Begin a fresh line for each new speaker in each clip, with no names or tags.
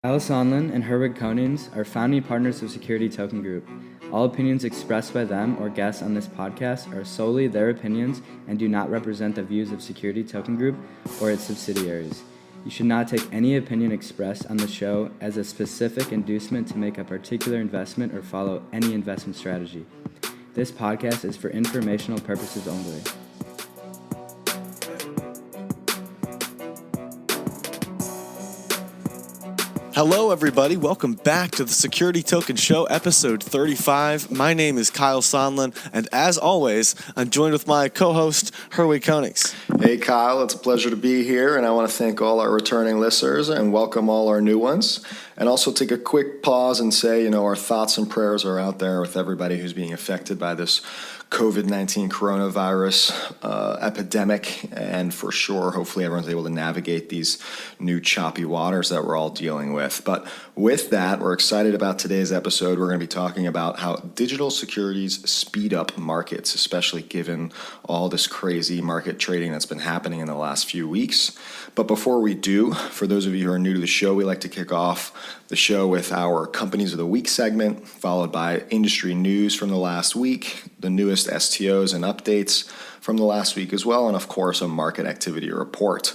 Sonlin and Herwig Konings are founding partners of Security Token Group. All opinions expressed by them or guests on this podcast are solely their opinions and do not represent the views of Security Token Group or its subsidiaries. You should not take any opinion expressed on the show as a specific inducement to make a particular investment or follow any investment strategy. This podcast is for informational purposes only.
Hello, everybody. Welcome back to the Security Token Show, episode 35. My name is Kyle Sonlin, and as always, I'm joined with my co-host, Herwig Konings.
Hey, Kyle. It's a pleasure to be here, and I want to thank all our returning listeners and welcome all our new ones. And also take a quick pause and say, our thoughts and prayers are out there with everybody who's being affected by this COVID-19 coronavirus epidemic, and for sure, hopefully everyone's able to navigate these new choppy waters that we're all dealing with. But with that, we're excited about today's episode. We're going to be talking about how digital securities speed up markets, especially given all this crazy market trading that's been happening in the last few weeks. But before we do, for those of you who are new to the show, we like to kick off the show with our Companies of the Week segment, followed by industry news from the last week, the newest STOs and updates from the last week as well, and of course, a market activity report.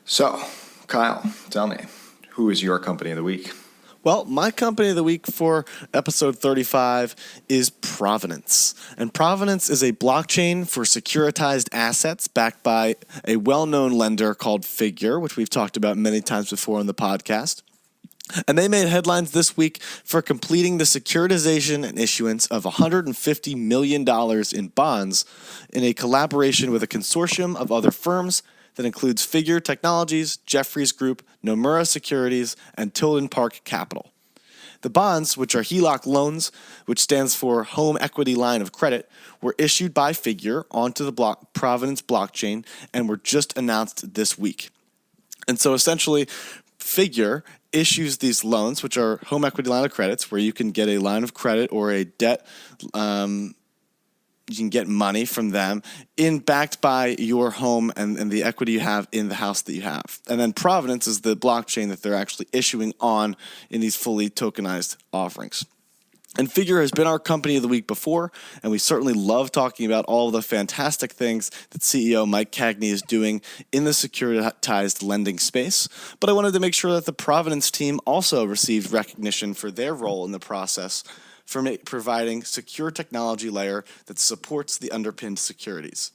So, Kyle, tell me, who is your company of the week?
Well, my company of the week for episode 35 is Provenance. And Provenance is a blockchain for securitized assets backed by a well-known lender called Figure, which we've talked about many times before on the podcast. And they made headlines this week for completing the securitization and issuance of $150 million in bonds in a collaboration with a consortium of other firms that includes Figure Technologies, Jefferies Group, Nomura Securities, and Tilden Park Capital. The bonds, which are HELOC loans, which stands for Home Equity Line of Credit, were issued by Figure onto the Provenance blockchain and were just announced this week. And so essentially, Figure issues these loans, which are home equity line of credits, where you can get a line of credit or a debt. You can get money from them backed by your home and the equity you have in the house that you have. And then Provenance is the blockchain that they're actually issuing on in these fully tokenized offerings. And Figure has been our company of the week before, and we certainly love talking about all the fantastic things that CEO Mike Cagney is doing in the securitized lending space. But I wanted to make sure that the Provenance team also received recognition for their role in the process for providing secure technology layer that supports the underpinned securities.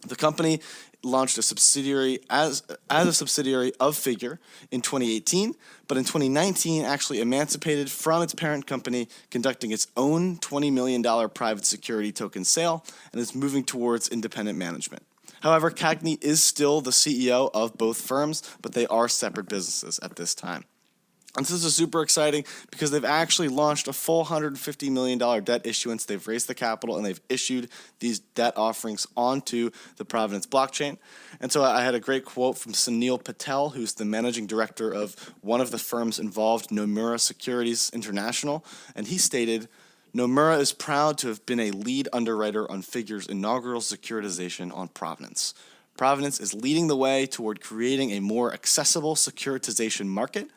The company launched a subsidiary as a subsidiary of Figure in 2018, but in 2019 actually emancipated from its parent company, conducting its own $20 million private security token sale, and is moving towards independent management. However, Cagney is still the CEO of both firms, but they are separate businesses at this time. And this is super exciting because they've actually launched a full $150 million debt issuance. They've raised the capital and they've issued these debt offerings onto the Provenance blockchain. And so I had a great quote from Sunil Patel, who's the managing director of one of the firms involved, Nomura Securities International. And he stated, "Nomura is proud to have been a lead underwriter on Figure's inaugural securitization on Provenance. Provenance is leading the way toward creating a more accessible securitization market,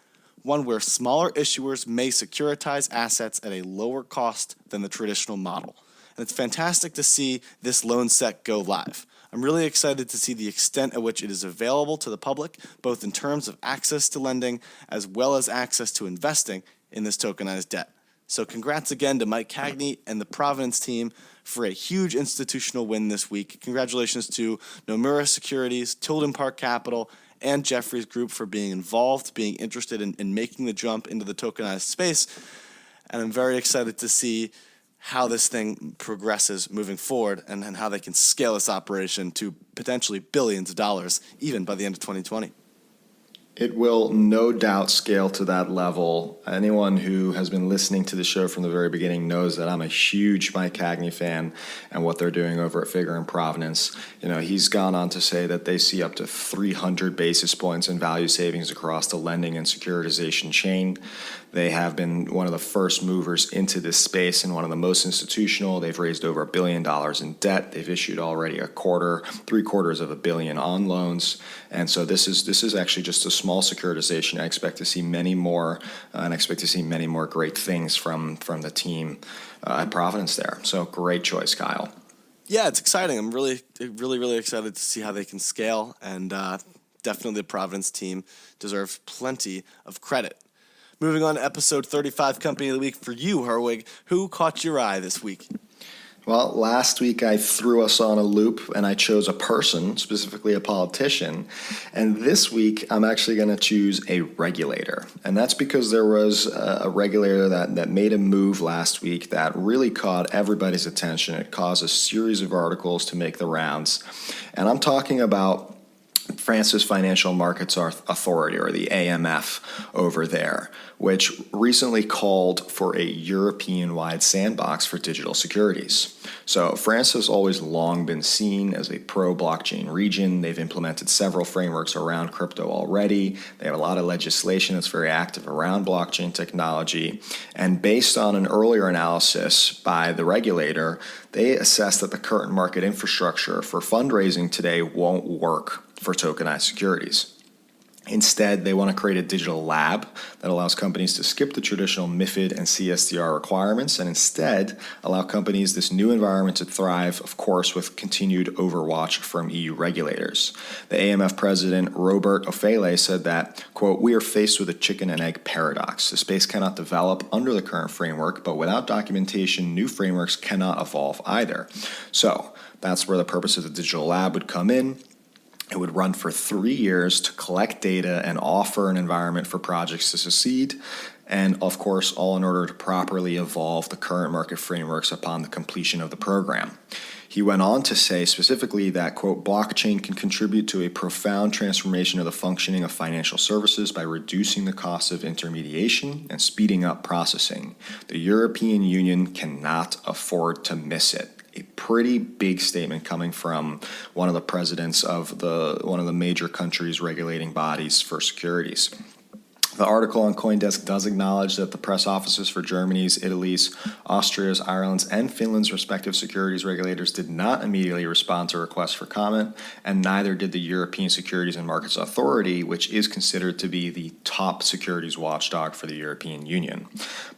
one where smaller issuers may securitize assets at a lower cost than the traditional model." And it's fantastic to see this loan set go live. I'm really excited to see the extent at which it is available to the public, both in terms of access to lending as well as access to investing in this tokenized debt. So congrats again to Mike Cagney and the Provenance team for a huge institutional win this week. Congratulations to Nomura Securities, Tilden Park Capital, and Jefferies Group for being involved, being interested in making the jump into the tokenized space. And I'm very excited to see how this thing progresses moving forward and how they can scale this operation to potentially billions of dollars, even by the end of 2020.
It will no doubt scale to that level. Anyone who has been listening to the show from the very beginning knows that I'm a huge Mike Cagney fan and what they're doing over at Figure and Provenance. He's gone on to say that they see up to 300 basis points in value savings across the lending and securitization chain. They have been one of the first movers into this space and one of the most institutional. They've raised over $1 billion in debt. They've issued already $750 million on loans. And so this is actually just a small small securitization. I expect to see many more, and I expect to see many more great things from the team at Providence there. So great choice, Kyle.
Yeah, it's exciting. I'm really excited to see how they can scale, and definitely the Providence team deserves plenty of credit. Moving on to episode 35, Company of the Week for you, Herwig. Who caught your eye this week?
Well, last week I threw us on a loop and I chose a person, specifically a politician. And this week I'm actually going to choose a regulator. And that's because there was a regulator that made a move last week that really caught everybody's attention. It caused a series of articles to make the rounds. And I'm talking about France's Financial Markets Authority, or the AMF over there, which recently called for a European-wide sandbox for digital securities. So France has always long been seen as a pro-blockchain region. They've implemented several frameworks around crypto already. They have a lot of legislation that's very active around blockchain technology. And based on an earlier analysis by the regulator, they assessed that the current market infrastructure for fundraising today won't work for tokenized securities. Instead, they want to create a digital lab that allows companies to skip the traditional MiFID and CSDR requirements and instead allow companies this new environment to thrive, of course, with continued overwatch from EU regulators. The AMF president, Robert Ofele, said that, quote, "We are faced with a chicken and egg paradox. The space cannot develop under the current framework, but without documentation, new frameworks cannot evolve either." So that's where the purpose of the digital lab would come in. It would run for 3 years to collect data and offer an environment for projects to succeed, and of course, all in order to properly evolve the current market frameworks upon the completion of the program. He went on to say specifically that, quote, "Blockchain can contribute to a profound transformation of the functioning of financial services by reducing the cost of intermediation and speeding up processing. The European Union cannot afford to miss it." A pretty big statement coming from one of the presidents of one of the major countries' regulating bodies for securities. The article on CoinDesk does acknowledge that the press offices for Germany's, Italy's, Austria's, Ireland's, and Finland's respective securities regulators did not immediately respond to requests for comment, and neither did the European Securities and Markets Authority, which is considered to be the top securities watchdog for the European Union.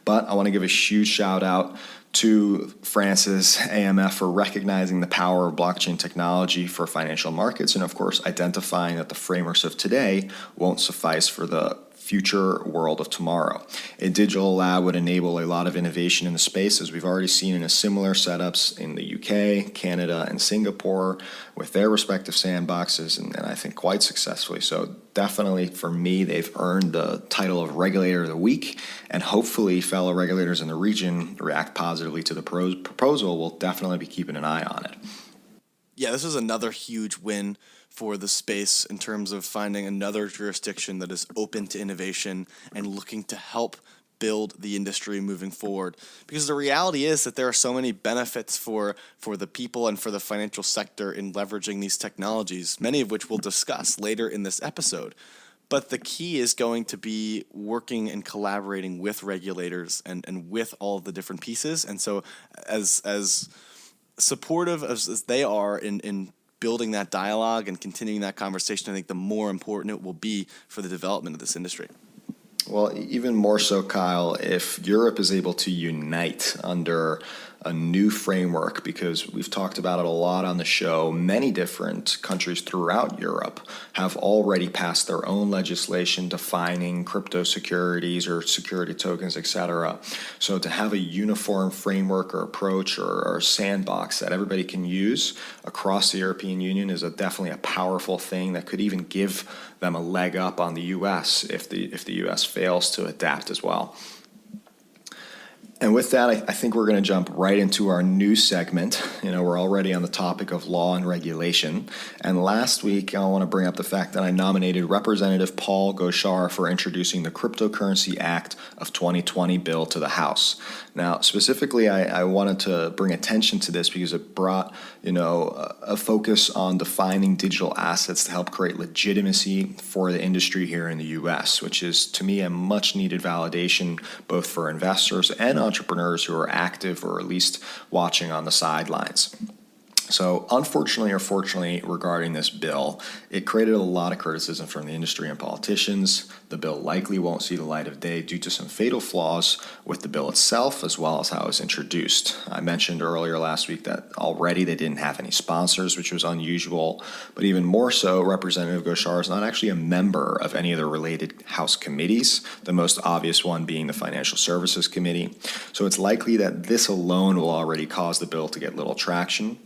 But I want to give a huge shout out to France's AMF for recognizing the power of blockchain technology for financial markets and, of course, identifying that the frameworks of today won't suffice for the future world of tomorrow. A digital lab would enable a lot of innovation in the space, as we've already seen in a similar setups in the UK, Canada, and Singapore with their respective sandboxes, and I think quite successfully. So definitely for me, they've earned the title of Regulator of the Week, and hopefully fellow regulators in the region react positively to the proposal. We'll definitely be keeping an eye on it.
Yeah, this is another huge win for the space in terms of finding another jurisdiction that is open to innovation and looking to help build the industry moving forward. Because the reality is that there are so many benefits for the people and for the financial sector in leveraging these technologies, many of which we'll discuss later in this episode. But the key is going to be working and collaborating with regulators and with all of the different pieces. And so as supportive as they are in building that dialogue and continuing that conversation, I think the more important it will be for the development of this industry.
Well, even more so, Kyle, if Europe is able to unite under a new framework, because we've talked about it a lot on the show, many different countries throughout Europe have already passed their own legislation defining crypto securities or security tokens, etc. So to have a uniform framework or approach or sandbox that everybody can use across the European Union is definitely a powerful thing that could even give them a leg up on the U.S. if the U.S. fails to adapt as well. And with that, I think we're going to jump right into our new segment. We're already on the topic of law and regulation. And last week, I want to bring up the fact that I nominated Representative Paul Gauchard for introducing the Cryptocurrency Act of 2020 bill to the House. Now, specifically, I wanted to bring attention to this because it brought, a focus on defining digital assets to help create legitimacy for the industry here in the U.S., which is, to me, a much-needed validation both for investors and entrepreneurs who are active or at least watching on the sidelines. So unfortunately or fortunately regarding this bill, it created a lot of criticism from the industry and politicians. The bill likely won't see the light of day due to some fatal flaws with the bill itself as well as how it was introduced. I mentioned earlier last week that already they didn't have any sponsors, which was unusual, but even more so, Representative Ghoshar is not actually a member of any of the related House committees, the most obvious one being the Financial Services Committee. So it's likely that this alone will already cause the bill to get little traction.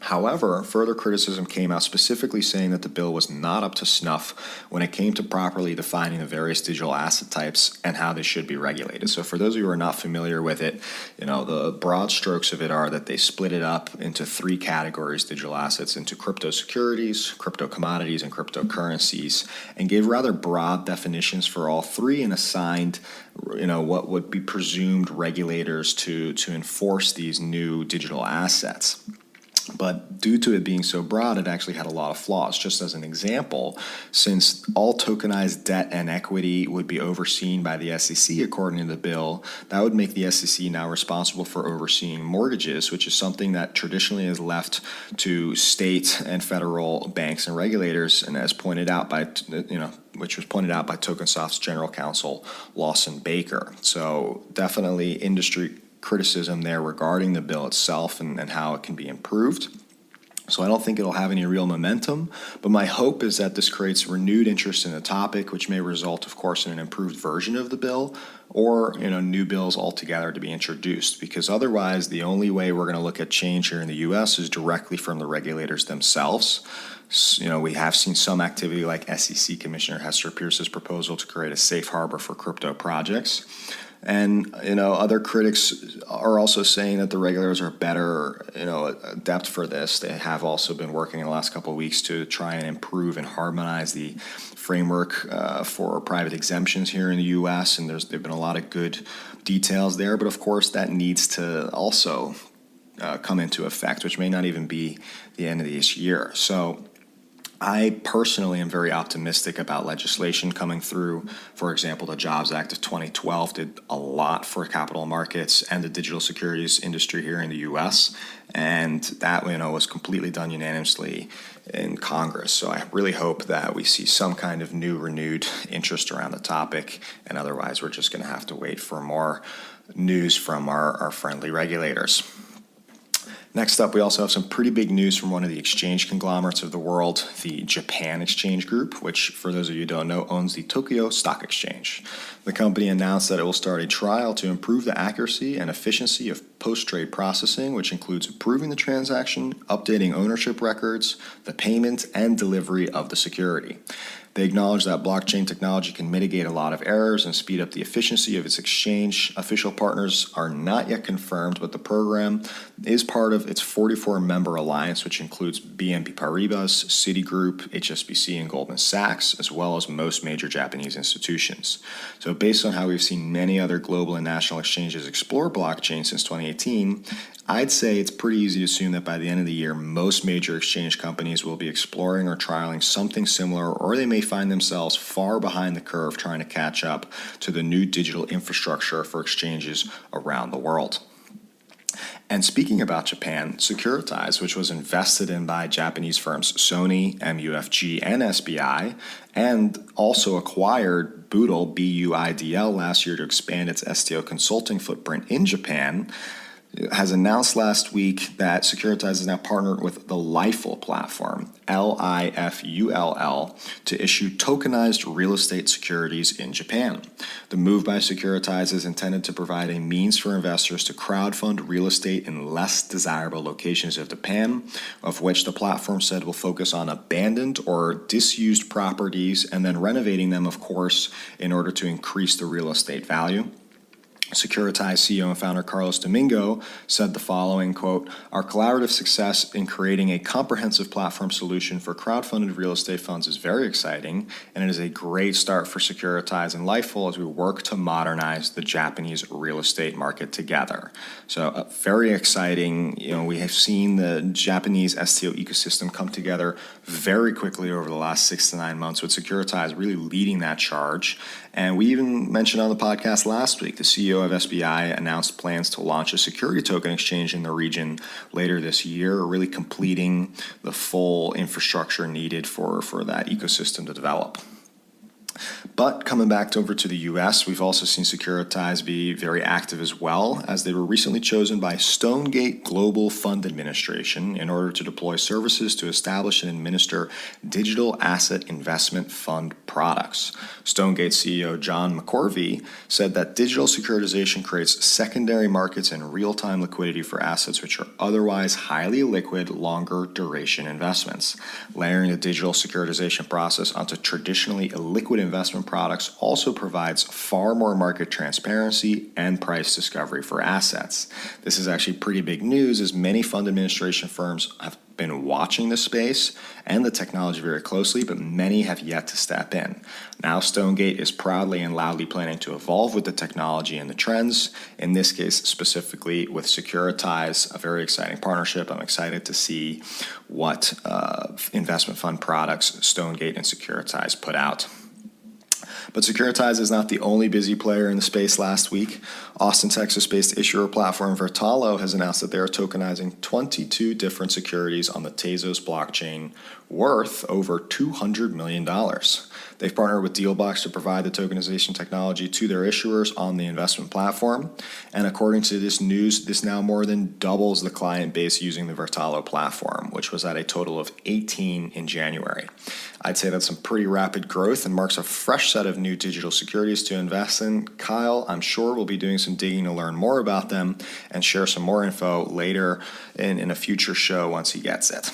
However, further criticism came out specifically saying that the bill was not up to snuff when it came to properly defining the various digital asset types and how they should be regulated. So for those of you who are not familiar with it, the broad strokes of it are that they split it up into three categories, digital assets, into crypto securities, crypto commodities, and cryptocurrencies, and gave rather broad definitions for all three and assigned what would be presumed regulators to enforce these new digital assets. But due to it being so broad, it actually had a lot of flaws. Just as an example, since all tokenized debt and equity would be overseen by the SEC according to the bill, that would make the SEC now responsible for overseeing mortgages, which is something that traditionally is left to state and federal banks and regulators, and as pointed out by which was pointed out by TokenSoft's general counsel Lawson Baker. So definitely industry criticism there regarding the bill itself and how it can be improved. So I don't think it'll have any real momentum, but my hope is that this creates renewed interest in the topic, which may result, of course, in an improved version of the bill or new bills altogether to be introduced, because otherwise the only way we're going to look at change here in the U.S. is directly from the regulators themselves. We have seen some activity like SEC Commissioner Hester Pierce's proposal to create a safe harbor for crypto projects. And, other critics are also saying that the regulators are better, adept for this. They have also been working in the last couple of weeks to try and improve and harmonize the framework for private exemptions here in the U.S., and there've been a lot of good details there. But, of course, that needs to also come into effect, which may not even be the end of this year. So I personally am very optimistic about legislation coming through. For example, the Jobs Act of 2012 did a lot for capital markets and the digital securities industry here in the U.S., and that was completely done unanimously in Congress. So I really hope that we see some kind of new renewed interest around the topic, and otherwise we're just going to have to wait for more news from our friendly regulators. Next up, we also have some pretty big news from one of the exchange conglomerates of the world, the Japan Exchange Group, which, for those of you who don't know, owns the Tokyo Stock Exchange. The company announced that it will start a trial to improve the accuracy and efficiency of post-trade processing, which includes approving the transaction, updating ownership records, the payment, and delivery of the security. They acknowledge that blockchain technology can mitigate a lot of errors and speed up the efficiency of its exchange. Official partners are not yet confirmed, but the program is part of its 44-member alliance, which includes BNP Paribas, Citigroup, HSBC, and Goldman Sachs, as well as most major Japanese institutions. So based on how we've seen many other global and national exchanges explore blockchain since 2018, I'd say it's pretty easy to assume that by the end of the year, most major exchange companies will be exploring or trialing something similar, or they may find themselves far behind the curve trying to catch up to the new digital infrastructure for exchanges around the world. And speaking about Japan, Securities, which was invested in by Japanese firms Sony, MUFG, and SBI, and also acquired Boodle, BUIDL, last year to expand its STO consulting footprint in Japan, has announced last week that Securities is now partnered with the Lifull platform, LIFULL, to issue tokenized real estate securities in Japan. The move by Securities is intended to provide a means for investors to crowdfund real estate in less desirable locations of Japan, of which the platform said will focus on abandoned or disused properties and then renovating them, of course, in order to increase the real estate value. Securities CEO and founder Carlos Domingo said the following, quote, "Our collaborative success in creating a comprehensive platform solution for crowdfunded real estate funds is very exciting, and it is a great start for Securities and Lifull as we work to modernize the Japanese real estate market together." So very exciting. We have seen the Japanese STO ecosystem come together very quickly over the last 6 to 9 months, with Securities really leading that charge. And we even mentioned on the podcast last week, the CEO of SBI announced plans to launch a security token exchange in the region later this year, really completing the full infrastructure needed for that ecosystem to develop. But coming back over to the U.S., we've also seen Securities be very active as well, as they were recently chosen by Stonegate Global Fund Administration in order to deploy services to establish and administer digital asset investment fund products. Stonegate CEO John McCorvey said that digital securitization creates secondary markets and real-time liquidity for assets which are otherwise highly liquid, longer duration investments. Layering the digital securitization process onto traditionally illiquid investment products also provides far more market transparency and price discovery for assets. This is actually pretty big news, as many fund administration firms have been watching the space and the technology very closely, but many have yet to step in. Now Stonegate is proudly and loudly planning to evolve with the technology and the trends, in this case specifically with Securities, a very exciting partnership. I'm excited to see what investment fund products Stonegate and Securities put out. But Securities is not the only busy player in the space last week. Austin, Texas-based issuer platform Vertalo has announced that they are tokenizing 22 different securities on the Tezos blockchain worth over $200 million. They've partnered with Dealbox to provide the tokenization technology to their issuers on the investment platform. And according to this news, this now more than doubles the client base using the Vertalo platform, which was at a total of 18 in January. I'd say that's some pretty rapid growth and marks a fresh set of new digital securities to invest in. Kyle, I'm sure, will be doing some digging to learn more about them and share some more info later in a future show once he gets it.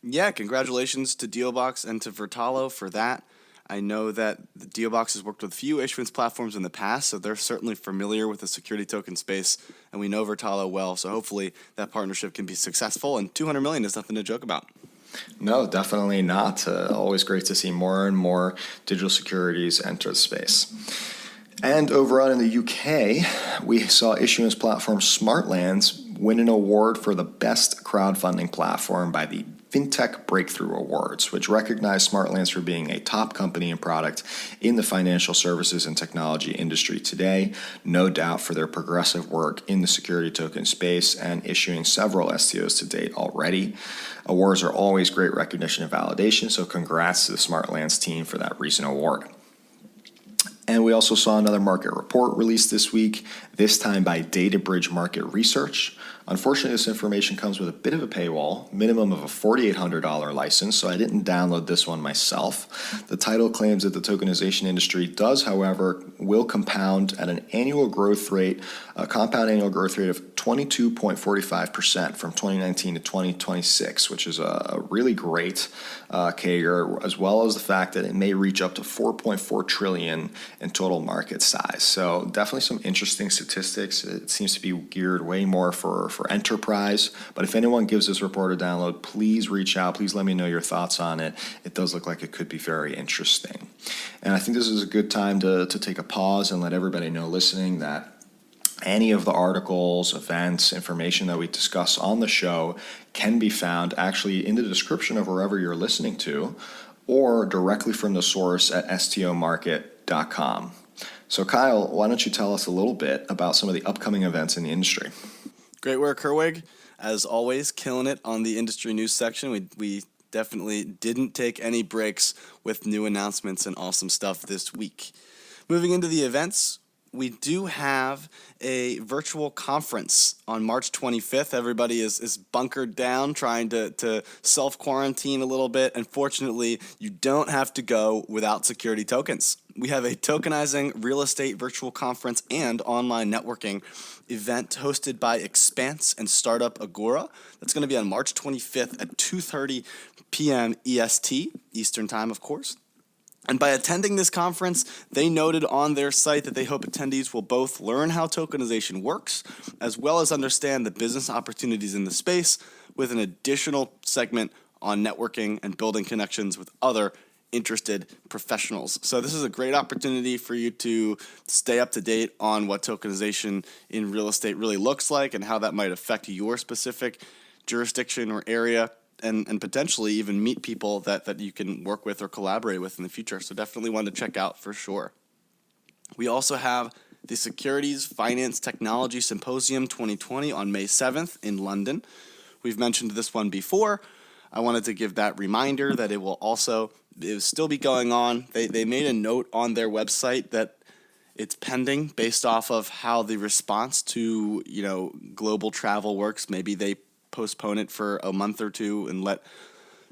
Yeah, congratulations to Dealbox and to Vertalo for that. I know that the Dealbox has worked with a few issuance platforms in the past, so they're certainly familiar with the security token space, and we know Vertalo well, so hopefully that partnership can be successful, and $200 million is nothing to joke about.
No, definitely not. Always great to see more and more digital securities enter the space. And over on in the UK, we saw issuance platform Smartlands win an award for the best crowdfunding platform by the FinTech Breakthrough Awards, which recognize Smartlands for being a top company and product in the financial services and technology industry today, no doubt for their progressive work in the security token space and issuing several STOs to date already. Awards are always great recognition and validation, so congrats to the Smartlands team for that recent award. And we also saw another market report released this week, this time by DataBridge Market Research. Unfortunately, this information comes with a bit of a paywall, minimum of a $4,800 license, so I didn't download this one myself. The title claims that the tokenization industry does, however, will compound at an annual growth rate, a compound annual growth rate of 22.45% from 2019 to 2026, which is a really great CAGR, as well as the fact that it may reach up to $4.4 trillion in total market size. So definitely some interesting statistics. It seems to be geared way more for enterprise. But if anyone gives this report a download, please reach out. Please let me know your thoughts on it. It does look like it could be very interesting. And I think this is a good time to take a pause and let everybody know listening that any of the articles, events, information that we discuss on the show can be found actually in the description of wherever you're listening to, or directly from the source at stomarket.com. So Kyle, why don't you tell us a little bit about some of the upcoming events in the industry?
Great work, Herwig. As always, killing it on the industry news section. We definitely didn't take any breaks with new announcements and awesome stuff this week. Moving into the events, we do have a virtual conference on March 25th. Everybody is bunkered down, trying to self-quarantine a little bit. And fortunately, you don't have to go without security tokens. We have a tokenizing real estate virtual conference and online networking event hosted by Expanse and Startup Agora. That's going to be on March 25th at 2:30 p.m. EST, Eastern Time, of course. And by attending this conference, they noted on their site that they hope attendees will both learn how tokenization works, as well as understand the business opportunities in the space, with an additional segment on networking and building connections with other interested professionals. So this is a great opportunity for you to stay up to date on what tokenization in real estate really looks like and how that might affect your specific jurisdiction or area, and potentially even meet people that you can work with or collaborate with in the future. So definitely one to check out for sure. We also have the Securities Finance Technology Symposium 2020 on May 7th in London. We've mentioned this one before. I wanted to give that reminder that it will still be going on. They made a note on their website that it's pending based off of how the response to, global travel works. Maybe they postpone it for a month or two and let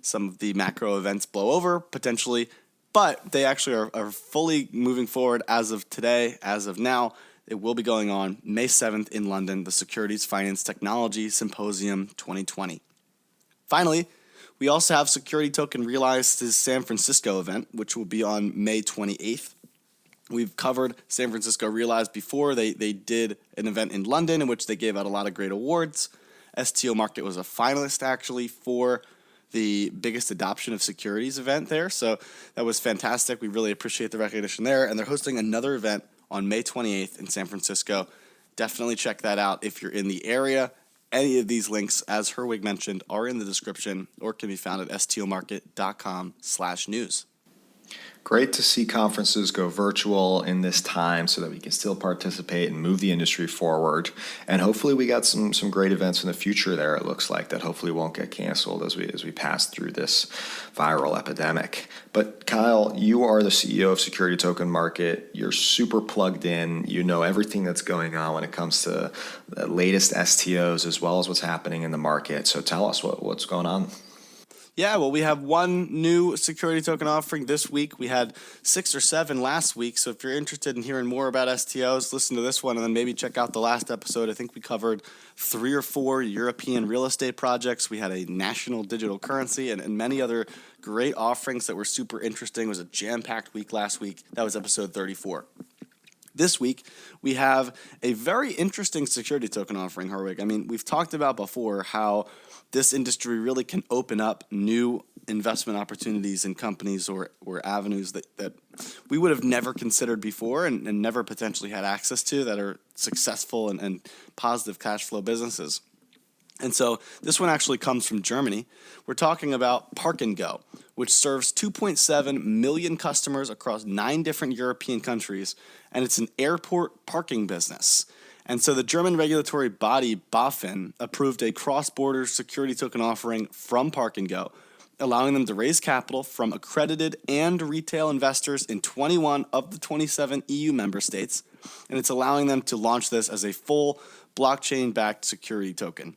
some of the macro events blow over, potentially. But they actually are fully moving forward as of today, as of now. It will be going on May 7th in London, the Securities Finance Technology Symposium 2020. Finally, we also have Security Token Realized's San Francisco event, which will be on May 28th. We've covered San Francisco Realized before. They did an event in London in which they gave out a lot of great awards. STO Market was a finalist, actually, for the biggest adoption of securities event there. So that was fantastic. We really appreciate the recognition there. And they're hosting another event on May 28th in San Francisco. Definitely check that out if you're in the area. Any of these links, as Herwig mentioned, are in the description or can be found at stomarket.com/news.
Great to see conferences go virtual in this time so that we can still participate and move the industry forward. And hopefully we got some great events in the future there, it looks like, that hopefully won't get canceled as we pass through this viral epidemic. But Kyle, you are the CEO of Security Token Market. You're super plugged in. You know everything that's going on when it comes to the latest STOs as well as what's happening in the market. So tell us what's going on.
Yeah, well, we have one new security token offering this week. We had 6 or 7 last week. So if you're interested in hearing more about STOs, listen to this one and then maybe check out the last episode. I think we covered 3 or 4 European real estate projects. We had a national digital currency and many other great offerings that were super interesting. It was a jam-packed week last week. That was episode 34. This week, we have a very interesting security token offering, Herwig. I mean, we've talked about before how this industry really can open up new investment opportunities in companies or avenues that we would have never considered before and never potentially had access to that are successful and positive cash flow businesses. And so this one actually comes from Germany. We're talking about Park & Go, which serves 2.7 million customers across 9 different European countries, and it's an airport parking business. And so the German regulatory body BaFin approved a cross-border security token offering from Park & Go, allowing them to raise capital from accredited and retail investors in 21 of the 27 EU member states, and it's allowing them to launch this as a full blockchain-backed security token.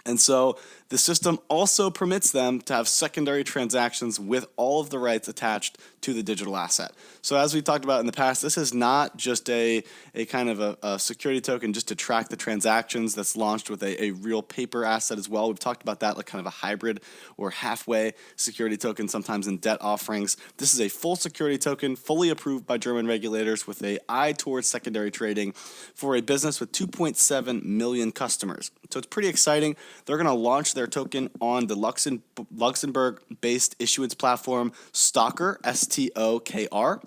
And so the system also permits them to have secondary transactions with all of the rights attached to the digital asset. So as we talked about in the past, this is not just a kind of a security token just to track the transactions that's launched with a real paper asset as well. We've talked about that like kind of a hybrid or halfway security token sometimes in debt offerings. This is a full security token, fully approved by German regulators with an eye towards secondary trading for a business with 2.7 million customers. So it's pretty exciting. They're going to launch their token on the Luxembourg-based issuance platform Stoker, S-T-O-K-R.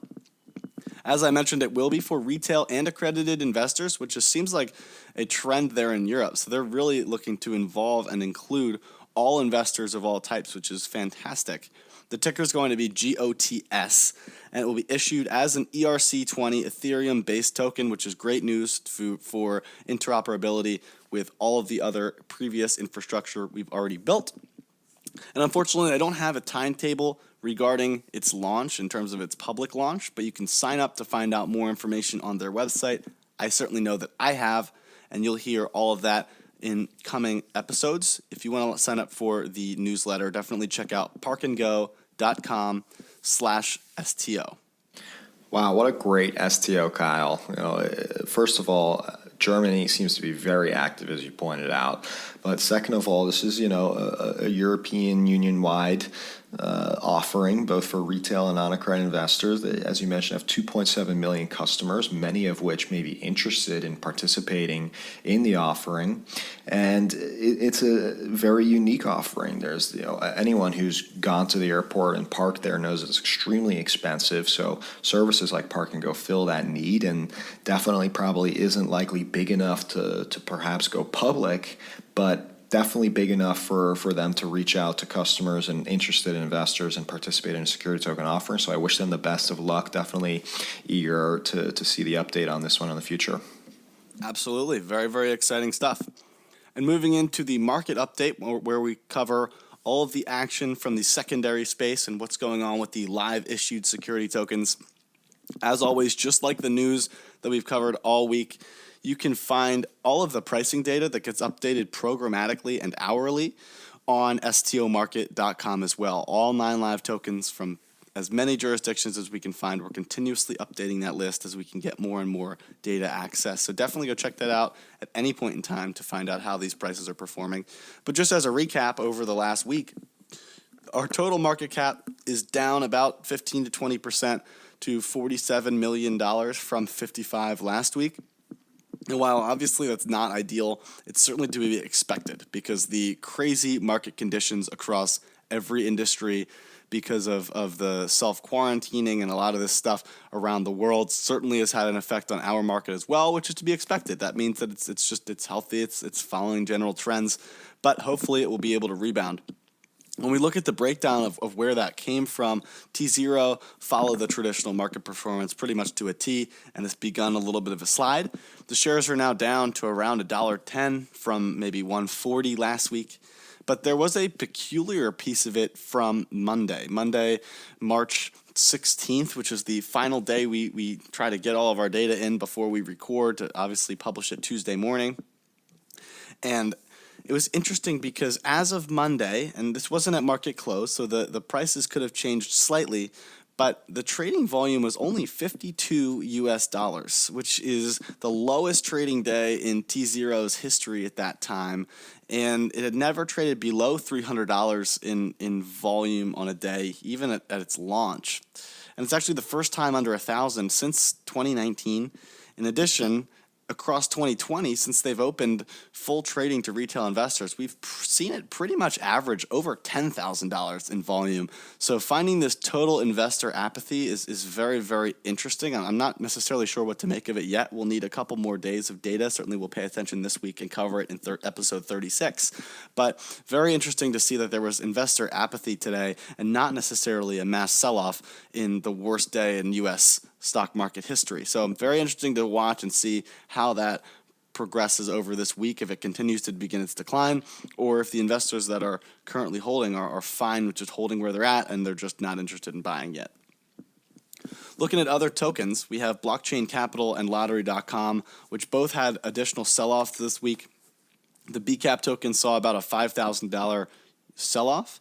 As I mentioned, it will be for retail and accredited investors, which just seems like a trend there in Europe. So they're really looking to involve and include all investors of all types, which is fantastic. The ticker is going to be GOTS, and it will be issued as an ERC20 Ethereum-based token, which is great news for interoperability with all of the other previous infrastructure we've already built. And unfortunately, I don't have a timetable regarding its launch in terms of its public launch, but you can sign up to find out more information on their website. I certainly know that I have, and you'll hear all of that in coming episodes. If you want to sign up for the newsletter, definitely check out parkandgo.com/STO.
Wow, what a great STO, Kyle. First of all, Germany seems to be very active, as you pointed out. But second of all, this is, a European Union-wide offering, both for retail and non-accredited investors. They, as you mentioned, have 2.7 million customers, many of which may be interested in participating in the offering. And it's a very unique offering. There's, anyone who's gone to the airport and parked there knows it's extremely expensive. So services like Park & Go fill that need, and definitely probably isn't likely big enough to perhaps go public, but definitely big enough for them to reach out to customers and interested investors and participate in a security token offering. So I wish them the best of luck. Definitely eager to see the update on this one in the future.
Absolutely. Very, very exciting stuff. And moving into the market update, where we cover all of the action from the secondary space and what's going on with the live issued security tokens. As always, just like the news that we've covered all week, you can find all of the pricing data that gets updated programmatically and hourly on stomarket.com as well. All 9 live tokens from as many jurisdictions as we can find. We're continuously updating that list as we can get more and more data access. So definitely go check that out at any point in time to find out how these prices are performing. But just as a recap over the last week, our total market cap is down about 15 to 20% to $47 million from $55 last week. And while obviously that's not ideal, it's certainly to be expected because the crazy market conditions across every industry because of the self-quarantining and a lot of this stuff around the world certainly has had an effect on our market as well, which is to be expected. That means that it's healthy, it's following general trends, but hopefully it will be able to rebound. When we look at the breakdown of where that came from, T0 followed the traditional market performance pretty much to a T and has begun a little bit of a slide. The shares are now down to around $1.10 from maybe $1.40 last week. But there was a peculiar piece of it from Monday, March 16th, which is the final day we try to get all of our data in before we record to obviously publish it Tuesday morning. And it was interesting because as of Monday, and this wasn't at market close, so the prices could have changed slightly, but the trading volume was only $52, which is the lowest trading day in T0's history at that time, and it had never traded below $300 in volume on a day, even at its launch. And it's actually the first time under 1,000 since 2019. In addition, across 2020, since they've opened full trading to retail investors, we've seen it pretty much average over $10,000 in volume. So finding this total investor apathy is very, very interesting. I'm not necessarily sure what to make of it yet. We'll need a couple more days of data. Certainly we'll pay attention this week and cover it in episode 36. But very interesting to see that there was investor apathy today and not necessarily a mass sell-off in the worst day in U.S. stock market history. So very interesting to watch and see how that progresses over this week, if it continues to begin its decline, or if the investors that are currently holding are fine with just holding where they're at and they're just not interested in buying yet. Looking at other tokens, we have Blockchain Capital and Lottery.com, which both had additional sell-offs this week. The BCAP token saw about a $5,000 sell-off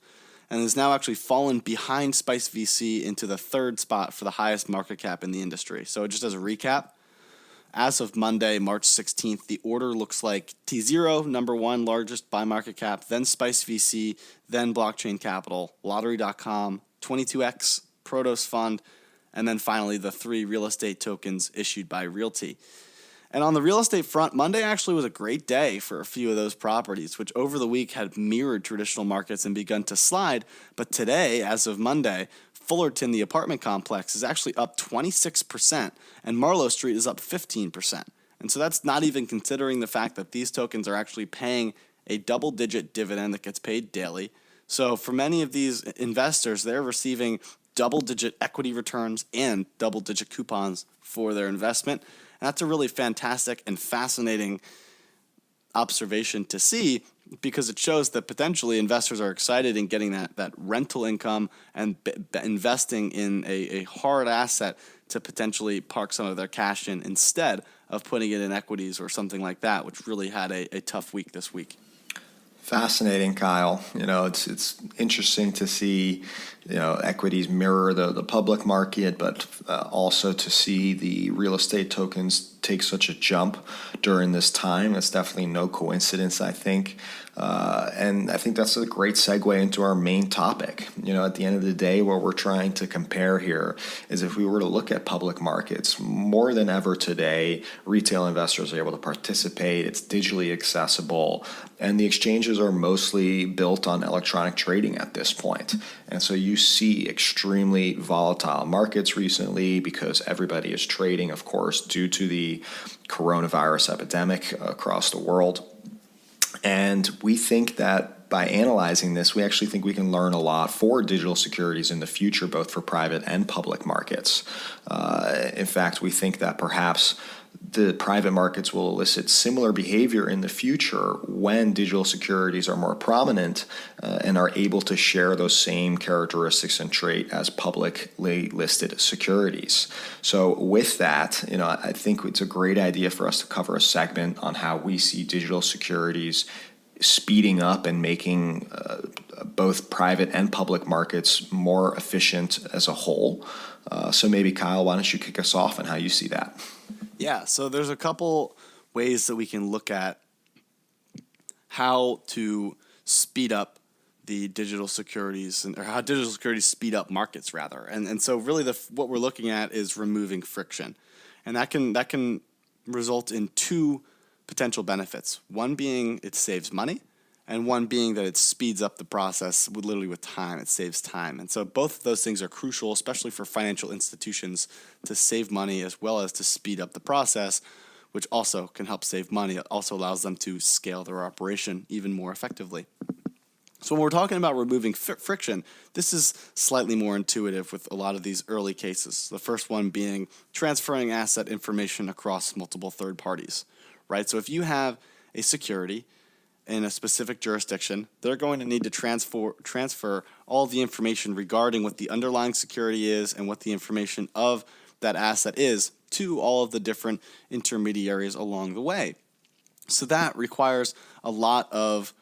and has now actually fallen behind Spice VC into the 3rd spot for the highest market cap in the industry. So just as a recap, as of Monday, March 16th, the order looks like T0, number 1 largest by market cap, then Spice VC, then Blockchain Capital, Lottery.com, 22X, Protos Fund, and then finally the 3 real estate tokens issued by Realty. And on the real estate front, Monday actually was a great day for a few of those properties, which over the week had mirrored traditional markets and begun to slide. But today, as of Monday, Fullerton, the apartment complex, is actually up 26%, and Marlowe Street is up 15%. And so that's not even considering the fact that these tokens are actually paying a double-digit dividend that gets paid daily. So for many of these investors, they're receiving double-digit equity returns and double-digit coupons for their investment. And that's a really fantastic and fascinating observation to see because it shows that potentially investors are excited in getting that rental income and investing in a hard asset to potentially park some of their cash in instead of putting it in equities or something like that, which really had a tough week this week.
Fascinating, Kyle. It's interesting to see, equities mirror the public market, but also to see the real estate tokens take such a jump during this time. It's definitely no coincidence, I think. And I think that's a great segue into our main topic. At the end of the day, what we're trying to compare here is if we were to look at public markets, more than ever today, retail investors are able to participate. It's digitally accessible, and the exchanges are mostly built on electronic trading at this point. And so you see extremely volatile markets recently because everybody is trading, of course, due to the coronavirus epidemic across the world. And we think that by analyzing this, we actually think we can learn a lot for digital securities in the future, both for private and public markets. In fact, we think that perhaps the private markets will elicit similar behavior in the future when digital securities are more prominent and are able to share those same characteristics and trait as publicly listed securities. So with that, I think it's a great idea for us to cover a segment on how we see digital securities speeding up and making both private and public markets more efficient as a whole. So maybe, Kyle, why don't you kick us off on how you see that?
Yeah, so there's a couple ways that we can look at how to speed up the digital securities, or how digital securities speed up markets, rather. And so really what we're looking at is removing friction. And that can result in two potential benefits. One being it saves money, and one being that it speeds up the process with time. It saves time. And so both of those things are crucial, especially for financial institutions, to save money as well as to speed up the process, which also can help save money. It also allows them to scale their operation even more effectively. So when we're talking about removing friction, this is slightly more intuitive with a lot of these early cases. The first one being transferring asset information across multiple third parties, right? So if you have a security in a specific jurisdiction, they're going to need to transfer all the information regarding what the underlying security is and what the information of that asset is to all of the different intermediaries along the way. So that requires a lot of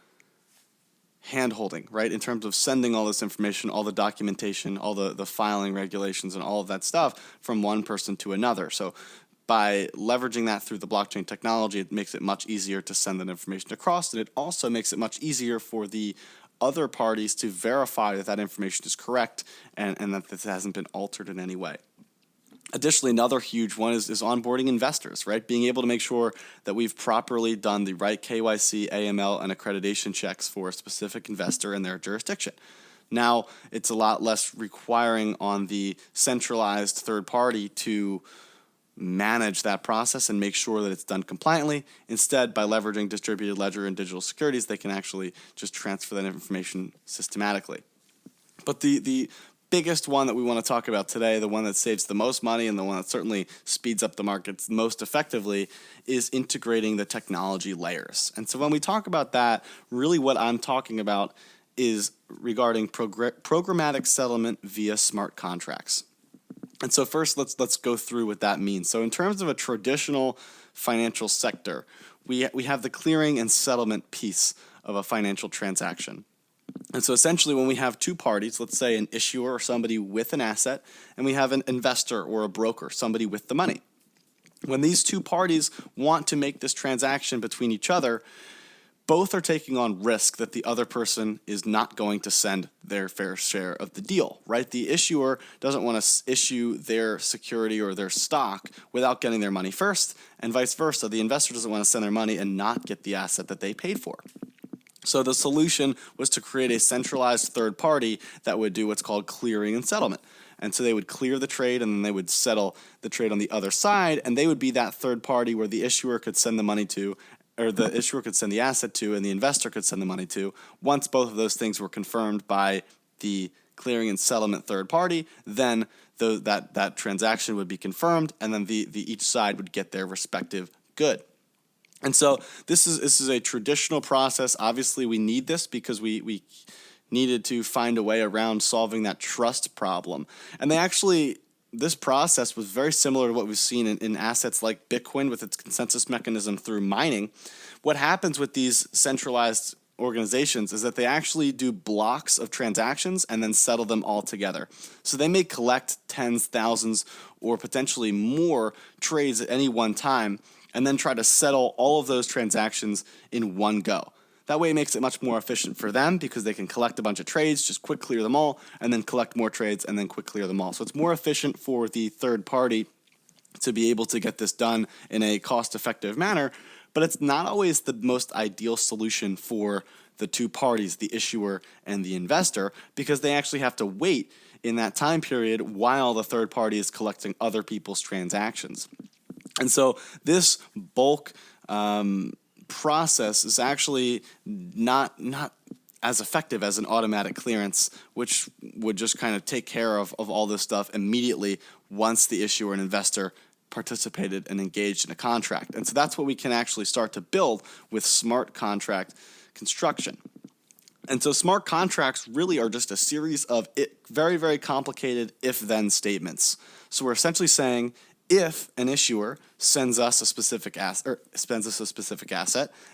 hand-holding, right, in terms of sending all this information, all the documentation, all the filing regulations, and all of that stuff from one person to another. So by leveraging that through the blockchain technology, it makes it much easier to send that information across, and it also makes it much easier for the other parties to verify that that information is correct and that this hasn't been altered in any way. Additionally, another huge one is onboarding investors, right? Being able to make sure that we've properly done the right KYC, AML, and accreditation checks for a specific investor in their jurisdiction. Now, it's a lot less requiring on the centralized third party to manage that process and make sure that it's done compliantly. Instead, by leveraging distributed ledger and digital securities, they can actually just transfer that information systematically. But the biggest one that we want to talk about today, the one that saves the most money and the one that certainly speeds up the markets most effectively, is integrating the technology layers. And so when we talk about that, really what I'm talking about is regarding programmatic settlement via smart contracts. And so first, let's go through what that means. So in terms of a traditional financial sector, we have the clearing and settlement piece of a financial transaction. And so essentially when we have two parties, let's say an issuer or somebody with an asset, and we have an investor or a broker, somebody with the money. When these two parties want to make this transaction between each other, both are taking on risk that the other person is not going to send their fair share of the deal, right? The issuer doesn't want to issue their security or their stock without getting their money first, and vice versa. The investor doesn't want to send their money and not get the asset that they paid for. So the solution was to create a centralized third party that would do what's called clearing and settlement. And so they would clear the trade and then they would settle the trade on the other side, and they would be that third party where the issuer could send the money to, or the issuer could send the asset to, and the investor could send the money to. Once both of those things were confirmed by the clearing and settlement third party, then that transaction would be confirmed, and then the each side would get their respective good. And so this is a traditional process. Obviously, we need this because we needed to find a way around solving that trust problem. And this process was very similar to what we've seen in assets like Bitcoin with its consensus mechanism through mining. What happens with these centralized organizations is that they actually do blocks of transactions and then settle them all together. So they may collect tens, thousands, or potentially more trades at any one time, and then try to settle all of those transactions in one go. That way it makes it much more efficient for them because they can collect a bunch of trades, just quick clear them all, and then collect more trades and then quick clear them all. So it's more efficient for the third party to be able to get this done in a cost-effective manner, but it's not always the most ideal solution for the two parties, the issuer and the investor, because they actually have to wait in that time period while the third party is collecting other people's transactions. And so this bulk process is actually not as effective as an automatic clearance, which would just kind of take care of all this stuff immediately once the issuer and investor participated and engaged in a contract. And so that's what we can actually start to build with smart contract construction. And so smart contracts really are just a series of very, very complicated if-then statements. So we're essentially saying, if an issuer sends us a specific asset,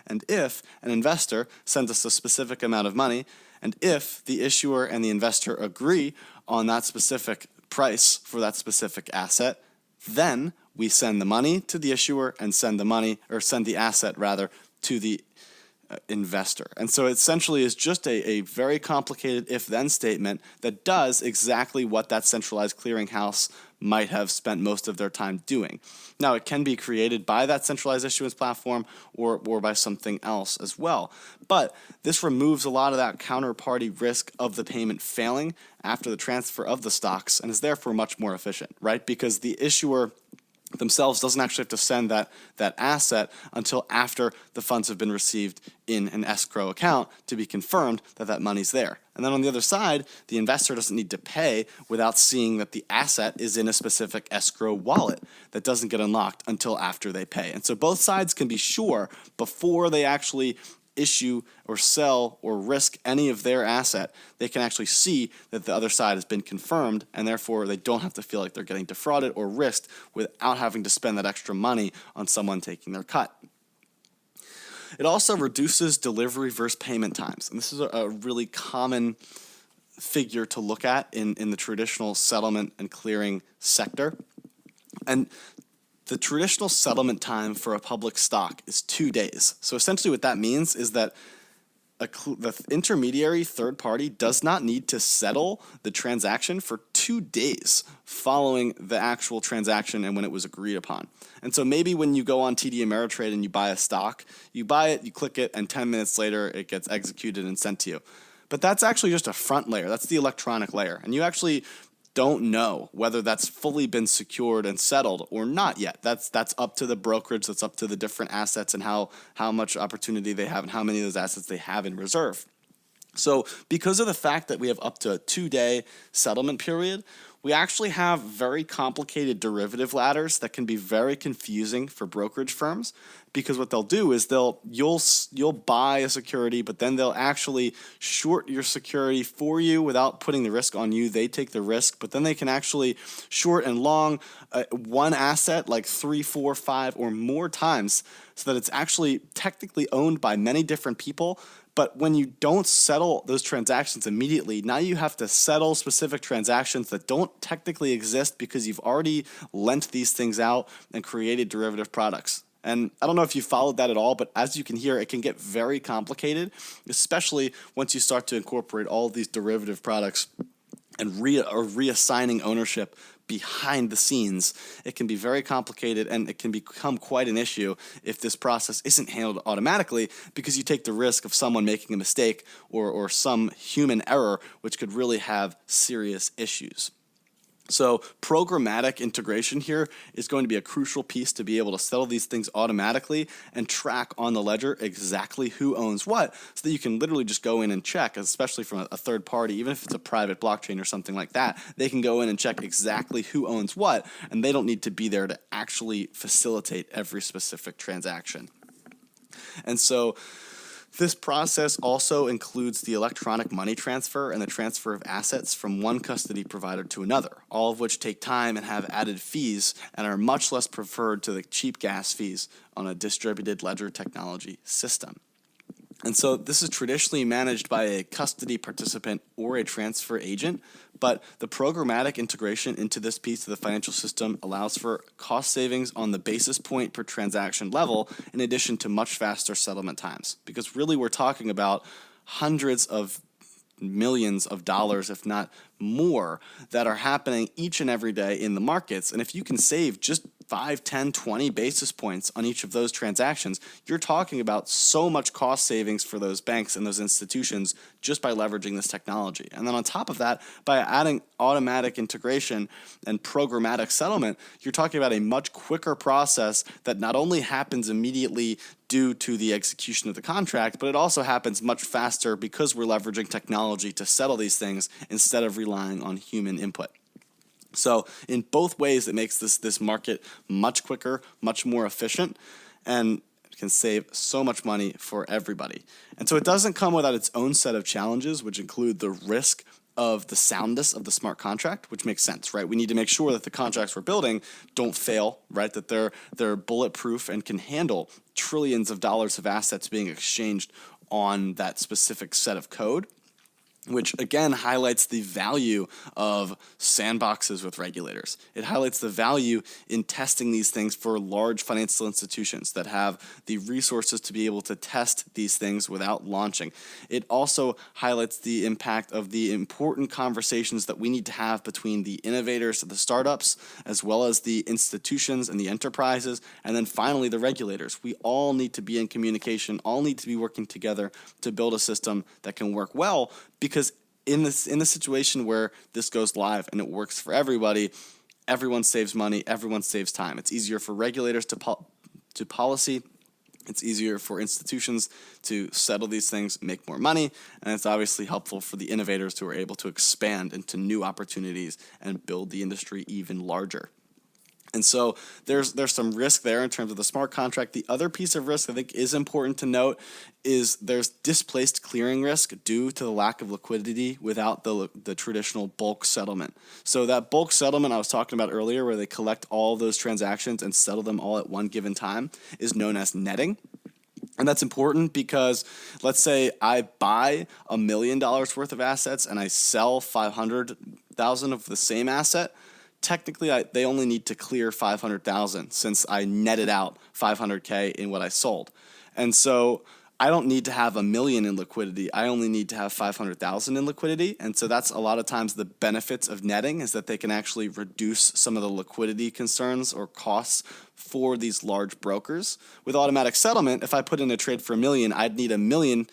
and if an investor sends us a specific amount of money, and if the issuer and the investor agree on that specific price for that specific asset, then we send the money to the issuer and send the asset rather to the investor. And so it essentially is just a very complicated if-then statement that does exactly what that centralized clearinghouse might have spent most of their time doing. Now, it can be created by that centralized issuance platform or by something else as well. But this removes a lot of that counterparty risk of the payment failing after the transfer of the stocks and is therefore much more efficient, right? Because the issuer themselves doesn't actually have to send that asset until after the funds have been received in an escrow account to be confirmed that money's there. And then on the other side, the investor doesn't need to pay without seeing that the asset is in a specific escrow wallet that doesn't get unlocked until after they pay. And so both sides can be sure before they actually issue or sell or risk any of their asset, they can actually see that the other side has been confirmed, and therefore they don't have to feel like they're getting defrauded or risked without having to spend that extra money on someone taking their cut. It also reduces delivery versus payment times, and this is a really common figure to look at in the traditional settlement and clearing sector. And the traditional settlement time for a public stock is 2 days. So essentially what that means is that the intermediary third party does not need to settle the transaction for 2 days following the actual transaction and when it was agreed upon. And so maybe when you go on TD Ameritrade and you buy a stock, you buy it, you click it, and 10 minutes later it gets executed and sent to you. But that's actually just a front layer. That's the electronic layer. And you actually don't know whether that's fully been secured and settled or not yet. That's up to the brokerage, that's up to the different assets and how much opportunity they have and how many of those assets they have in reserve. So because of the fact that we have up to a 2-day settlement period, we actually have very complicated derivative ladders that can be very confusing for brokerage firms, because what they'll do is you'll buy a security, but then they'll actually short your security for you without putting the risk on you. They take the risk, but then they can actually short and long one asset like 3, 4, 5 or more times so that it's actually technically owned by many different people. But when you don't settle those transactions immediately, now you have to settle specific transactions that don't technically exist because you've already lent these things out and created derivative products. And I don't know if you followed that at all, but as you can hear, it can get very complicated, especially once you start to incorporate all of these derivative products and reassigning ownership behind the scenes. It can be very complicated, and it can become quite an issue if this process isn't handled automatically, because you take the risk of someone making a mistake or some human error, which could really have serious issues. So programmatic integration here is going to be a crucial piece to be able to settle these things automatically and track on the ledger exactly who owns what, so that you can literally just go in and check, especially from a third party, even if it's a private blockchain or something like that, they can go in and check exactly who owns what, and they don't need to be there to actually facilitate every specific transaction. And so this process also includes the electronic money transfer and the transfer of assets from one custody provider to another, all of which take time and have added fees and are much less preferred to the cheap gas fees on a distributed ledger technology system. And so this is traditionally managed by a custody participant or a transfer agent, but the programmatic integration into this piece of the financial system allows for cost savings on the basis point per transaction level, in addition to much faster settlement times. Because really we're talking about hundreds of millions of dollars, if not more that are happening each and every day in the markets. And if you can save just 5, 10, 20 basis points on each of those transactions, you're talking about so much cost savings for those banks and those institutions just by leveraging this technology. And then on top of that, by adding automatic integration and programmatic settlement, you're talking about a much quicker process that not only happens immediately due to the execution of the contract, but it also happens much faster because we're leveraging technology to settle these things instead of relying on human input. So in both ways, it makes this market much quicker, much more efficient, and can save so much money for everybody. And so it doesn't come without its own set of challenges, which include the risk of the soundness of the smart contract, which makes sense, right? We need to make sure that the contracts we're building don't fail, right? That they're bulletproof and can handle trillions of dollars of assets being exchanged on that specific set of code, which again highlights the value of sandboxes with regulators. It highlights the value in testing these things for large financial institutions that have the resources to be able to test these things without launching. It also highlights the impact of the important conversations that we need to have between the innovators, the startups, as well as the institutions and the enterprises, and then finally the regulators. We all need to be in communication, all need to be working together to build a system that can work well, because in the situation where this goes live and it works for everybody, everyone saves money, everyone saves time. It's easier for regulators to policy. It's easier for institutions to settle these things, make more money, and it's obviously helpful for the innovators who are able to expand into new opportunities and build the industry even larger. And so there's some risk there in terms of the smart contract. The other piece of risk I think is important to note is there's displaced clearing risk due to the lack of liquidity without the traditional bulk settlement. So that bulk settlement I was talking about earlier, where they collect all those transactions and settle them all at one given time, is known as netting. And that's important because let's say I buy $1 million worth of assets and I sell 500,000 of the same asset. Technically, they only need to clear 500,000 since I netted out 500K in what I sold. And so I don't need to have $1 million in liquidity. I only need to have 500,000 in liquidity. And so that's a lot of times the benefits of netting, is that they can actually reduce some of the liquidity concerns or costs for these large brokers. With automatic settlement, if I put in a trade for $1 million, I'd need $1 million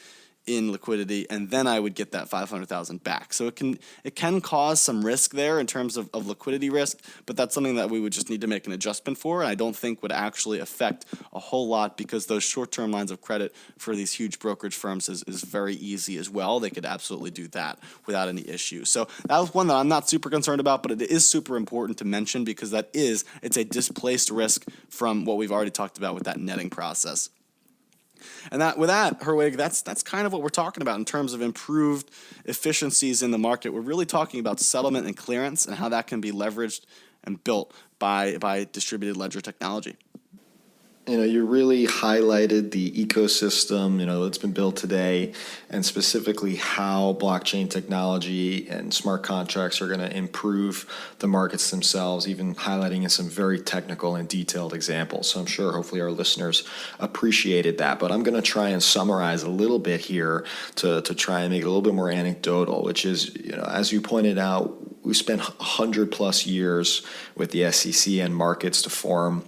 in liquidity, and then I would get that 500,000 back. So it can cause some risk there in terms of liquidity risk, but that's something that we would just need to make an adjustment for, and I don't think would actually affect a whole lot, because those short-term lines of credit for these huge brokerage firms is very easy as well. They could absolutely do that without any issue. So that was one that I'm not super concerned about, but it is super important to mention, because it's a displaced risk from what we've already talked about with that netting process. And with that, Herwig, that's kind of what we're talking about in terms of improved efficiencies in the market. We're really talking about settlement and clearance and how that can be leveraged and built by distributed ledger technology.
You really highlighted the ecosystem, that's been built today, and specifically how blockchain technology and smart contracts are going to improve the markets themselves, even highlighting in some very technical and detailed examples. So I'm sure hopefully our listeners appreciated that. But I'm going to try and summarize a little bit here to try and make it a little bit more anecdotal, which is, as you pointed out, we spent 100 plus years with the SEC and markets to form,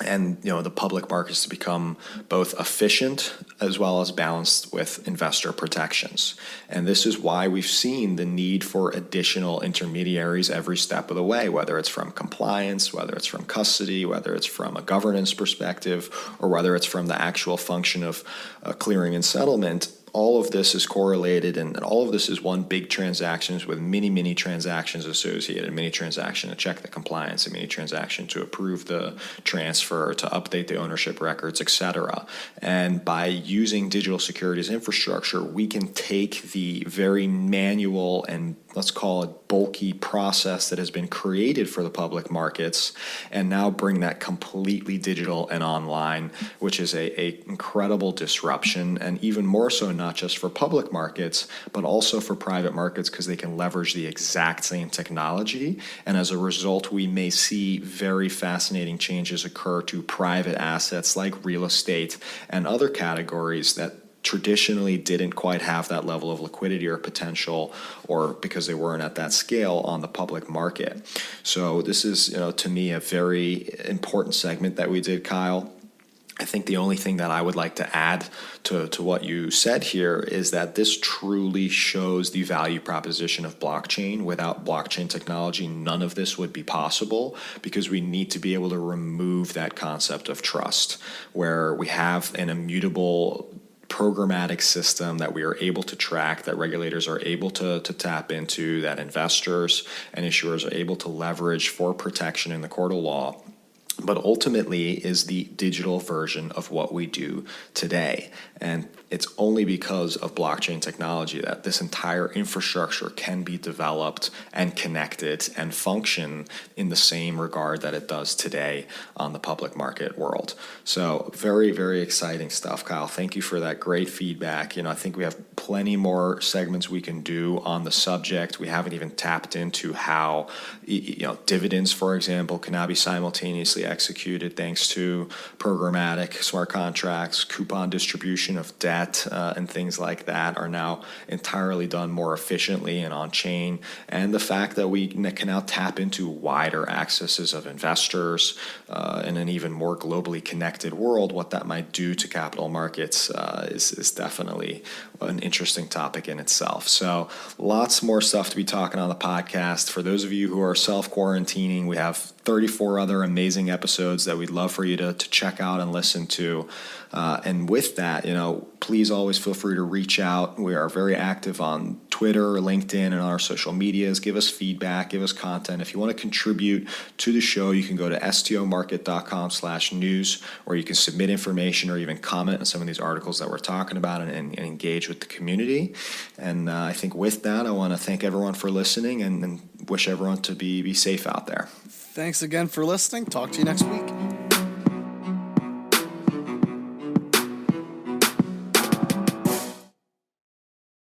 and the public markets to become both efficient as well as balanced with investor protections. And this is why we've seen the need for additional intermediaries every step of the way, whether it's from compliance, whether it's from custody, whether it's from a governance perspective, or whether it's from the actual function of clearing and settlement. All of this is correlated, and all of this is one big transactions with many, many transactions associated, many transaction to check the compliance, a many transaction to approve the transfer, to update the ownership records, etc. And by using digital securities infrastructure, we can take the very manual and, let's call it, bulky process that has been created for the public markets and now bring that completely digital and online, which is a incredible disruption, and even more so not just for public markets, but also for private markets, because they can leverage the exact same technology. And as a result, we may see very fascinating changes occur to private assets like real estate and other categories that traditionally didn't quite have that level of liquidity or potential, or because they weren't at that scale on the public market. So this is, to me, a very important segment that we did, Kyle. I think the only thing that I would like to add to what you said here is that this truly shows the value proposition of blockchain. Without blockchain technology, none of this would be possible, because we need to be able to remove that concept of trust, where we have an immutable programmatic system that we are able to track, that regulators are able to tap into, that investors and issuers are able to leverage for protection in the court of law, but ultimately is the digital version of what we do today. And it's only because of blockchain technology that this entire infrastructure can be developed and connected and function in the same regard that it does today on the public market world. So very, very exciting stuff, Kyle. Thank you for that great feedback. I think we have plenty more segments we can do on the subject. We haven't even tapped into how, dividends, for example, can now be simultaneously executed thanks to programmatic smart contracts. Coupon distribution of debt and things like that are now entirely done more efficiently and on chain. And the fact that we can now tap into wider accesses of investors in an even more globally connected world, what that might do to capital markets is definitely an interesting topic in itself. So lots more stuff to be talking on the podcast. For those of you who are self-quarantining, we have 34 other amazing episodes that we'd love for you to check out and listen to. And with that, please always feel free to reach out. We are very active on Twitter, LinkedIn, and on our social medias. Give us feedback, give us content. If you want to contribute to the show, you can go to stomarket.com/news, where you can submit information or even comment on some of these articles that we're talking about and engage with the community. And I think with that, I want to thank everyone for listening and wish everyone to be safe out there.
Thanks again for listening. Talk to you next week.